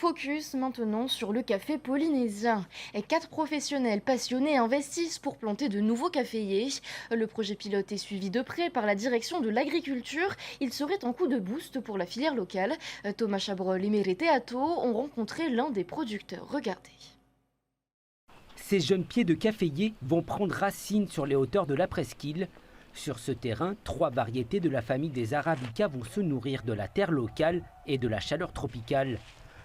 Focus maintenant sur le café polynésien. Et 4 professionnels passionnés investissent pour planter de nouveaux caféiers. Le projet pilote est suivi de près par la direction de l'agriculture. Il serait un coup de boost pour la filière locale. Thomas Chabrol et Mérité Atto ont rencontré l'un des producteurs. Regardez. Ces jeunes pieds de caféiers vont prendre racine sur les hauteurs de la presqu'île. Sur ce terrain, 3 variétés de la famille des Arabica vont se nourrir de la terre locale et de la chaleur tropicale.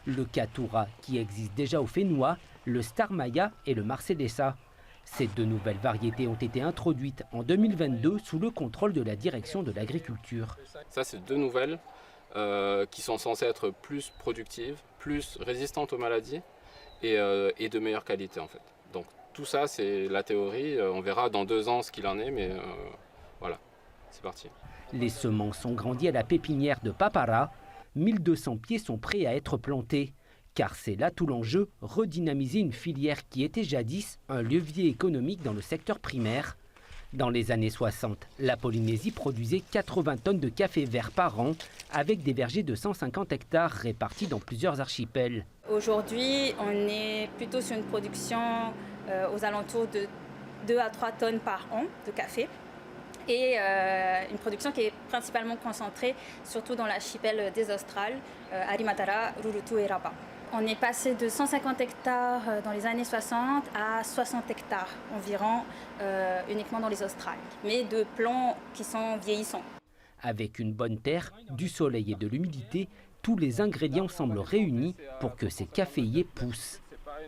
Le Caturra, qui existe déjà au Fénois, le Star Maya et le Marcellesa. Ces 2 nouvelles variétés ont été introduites en 2022 sous le contrôle de la direction de l'agriculture. Ça, c'est 2 nouvelles qui sont censées être plus productives, plus résistantes aux maladies et de meilleure qualité en fait. Donc tout ça, c'est la théorie. On verra dans 2 ans ce qu'il en est, mais voilà, c'est parti. Les semences ont grandi à la pépinière de Papara. 1200 pieds sont prêts à être plantés. Car c'est là tout l'enjeu, redynamiser une filière qui était jadis un levier économique dans le secteur primaire. Dans les années 60, la Polynésie produisait 80 tonnes de café vert par an, avec des vergers de 150 hectares répartis dans plusieurs archipels. Aujourd'hui, on est plutôt sur une production aux alentours de 2 à 3 tonnes par an de café. Et une production qui est principalement concentrée surtout dans l'archipel des Australes, Arimatara, Rurutu et Rapa. On est passé de 150 hectares dans les années 60 à 60 hectares environ uniquement dans les Australes, mais de plants qui sont vieillissants. Avec une bonne terre, du soleil et de l'humidité, tous les ingrédients semblent réunis pour que ces caféiers poussent.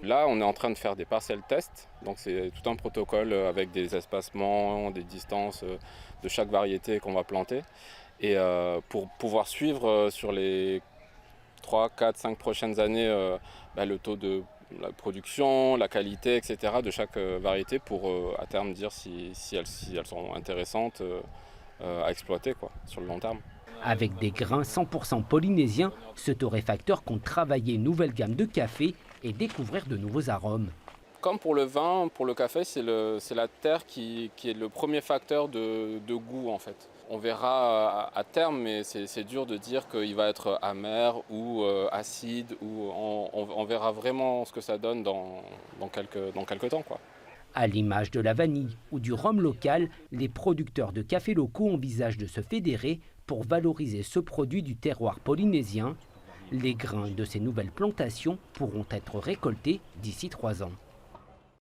Là, on est en train de faire des parcelles tests, donc c'est tout un protocole avec des espacements, des distances de chaque variété qu'on va planter. Et pour pouvoir suivre sur les 3, 4, 5 prochaines années le taux de la production, la qualité, etc. de chaque variété pour à terme dire si elles sont intéressantes à exploiter sur le long terme. Avec des grains 100% polynésiens, ce torréfacteur compte travailler une nouvelle gamme de café et découvrir de nouveaux arômes. Comme pour le vin, pour le café, c'est la terre qui est le premier facteur de goût en fait. On verra à terme, mais c'est dur de dire qu'il va être amer ou acide. Ou on verra vraiment ce que ça donne dans quelques temps, quoi. À l'image de la vanille ou du rhum local, les producteurs de café locaux envisagent de se fédérer pour valoriser ce produit du terroir polynésien. Les grains de ces nouvelles plantations pourront être récoltés d'ici 3 ans.